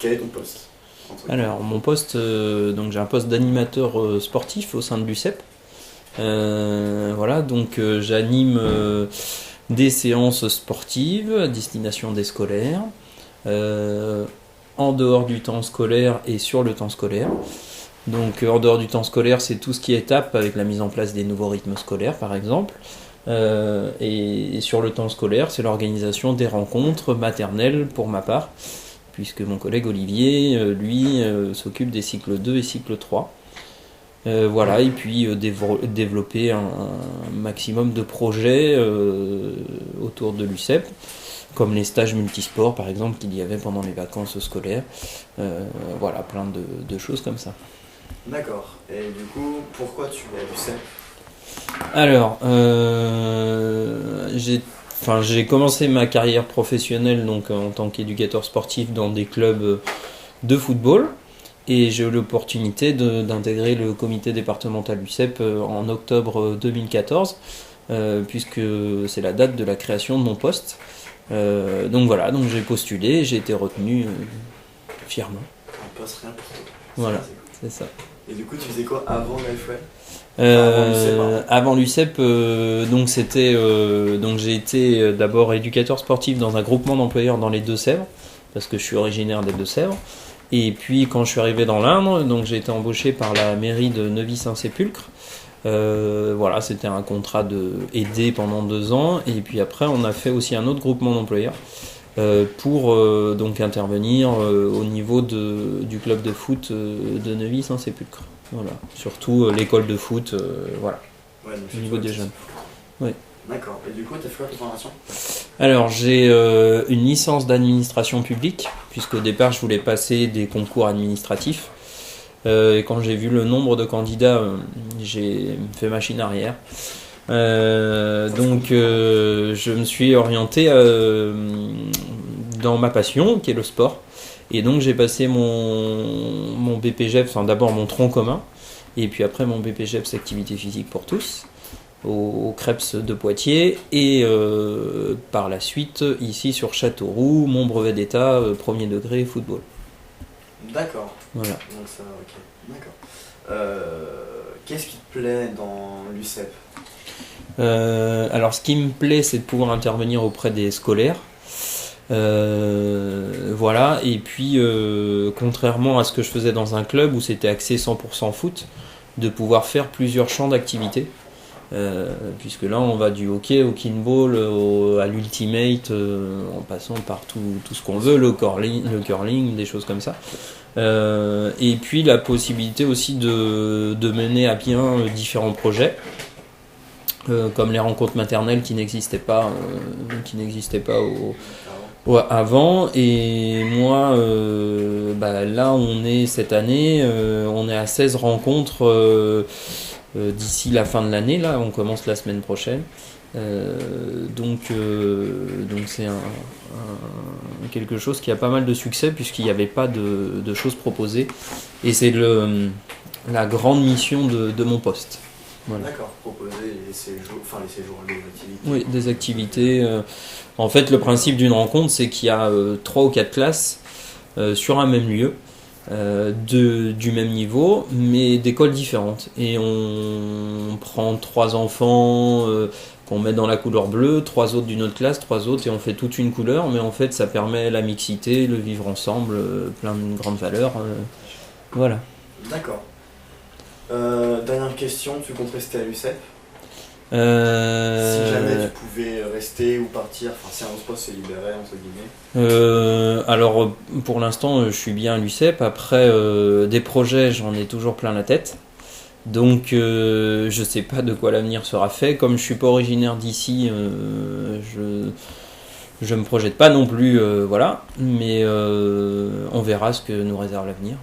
Quel est ton poste? Alors, mon poste, donc j'ai un poste d'animateur sportif au sein de l'UCEP. Voilà, donc j'anime des séances sportives à destination des scolaires, en dehors du temps scolaire et sur le temps scolaire. Donc en dehors du temps scolaire, c'est tout ce qui est étape avec la mise en place des nouveaux rythmes scolaires par exemple. Et sur le temps scolaire, c'est l'organisation des rencontres maternelles pour ma part, puisque mon collègue Olivier, lui, s'occupe des cycles 2 et cycle 3. Voilà, et puis développer un maximum de projets autour de l'UCEP, comme les stages multisports par exemple qu'il y avait pendant les vacances scolaires. Voilà, plein de choses comme ça. D'accord. Et du coup, pourquoi tu es à l'UCEP? Alors, j'ai commencé ma carrière professionnelle donc, en tant qu'éducateur sportif dans des clubs de football. Et j'ai eu l'opportunité d'intégrer le comité départemental UCEP en octobre 2014, puisque c'est la date de la création de mon poste. Donc voilà, donc j'ai postulé, j'ai été retenu fièrement. Un poste rien pour toi. Voilà, c'est ça. Et du coup, tu faisais quoi avant l'AFL? Avant l'UCEP, donc j'ai été d'abord éducateur sportif dans un groupement d'employeurs dans les Deux-Sèvres, parce que je suis originaire des Deux-Sèvres. Et puis quand je suis arrivé dans l'Indre, donc j'ai été embauché par la mairie de Neuvy-Saint-Sépulcre. Voilà, c'était un contrat de aidé pendant 2 ans. Et puis après, on a fait aussi un autre groupement d'employeurs pour donc intervenir au niveau du club de foot de Neuvy-Saint-Sépulcre. Voilà, surtout l'école de foot, voilà, Ouais, donc au niveau des jeunes. Oui. D'accord. Et du coup, tu as fait quoi comme formation? Alors j'ai une licence d'administration publique, puisqu'au départ je voulais passer des concours administratifs. Et quand j'ai vu le nombre de candidats, j'ai fait machine arrière. Donc je me suis orienté dans ma passion, qui est le sport. Et donc j'ai passé mon BPGEPS, enfin d'abord mon tronc commun, et puis après mon BPGEPS activité physique pour tous, au CREPS de Poitiers, et par la suite ici sur Châteauroux, mon brevet d'état premier degré football. D'accord. Voilà. Donc ça, ok. D'accord. Qu'est-ce qui te plaît dans l'UCEP? Alors ce qui me plaît, c'est de pouvoir intervenir auprès des scolaires. Voilà, et puis contrairement à ce que je faisais dans un club où c'était axé 100% foot, de pouvoir faire plusieurs champs d'activité. Puisque là on va du hockey au kinball à l'ultimate, en passant par tout ce qu'on veut, le curling, des choses comme ça. Et puis la possibilité aussi de mener à bien différents projets, comme les rencontres maternelles qui n'existaient pas avant. Et moi, là on est cette année, on est à 16 rencontres d'ici la fin de l'année. Là on commence la semaine prochaine. Donc c'est quelque chose qui a pas mal de succès, puisqu'il n'y avait pas de choses proposées, et c'est la grande mission de mon poste. Voilà. D'accord, proposer les séjours, les activités. Oui, des activités. En fait, le principe d'une rencontre, c'est qu'il y a 3 ou 4 classes sur un même lieu, du même niveau, mais d'écoles différentes. Et on prend 3 enfants qu'on met dans la couleur bleue, 3 autres d'une autre classe, 3 autres, et on fait toute une couleur, mais en fait ça permet la mixité, le vivre ensemble, plein de grandes valeurs. Voilà. D'accord. Dernière question, tu comptes rester à l'UCEP? Si jamais tu pouvais rester ou partir, enfin si un autre poste s'est libéré entre guillemets. Alors pour l'instant je suis bien à l'UCEP. Après des projets, j'en ai toujours plein la tête. Donc je sais pas de quoi l'avenir sera fait. Comme je suis pas originaire d'ici, je me projette pas non plus, voilà. Mais on verra ce que nous réserve l'avenir.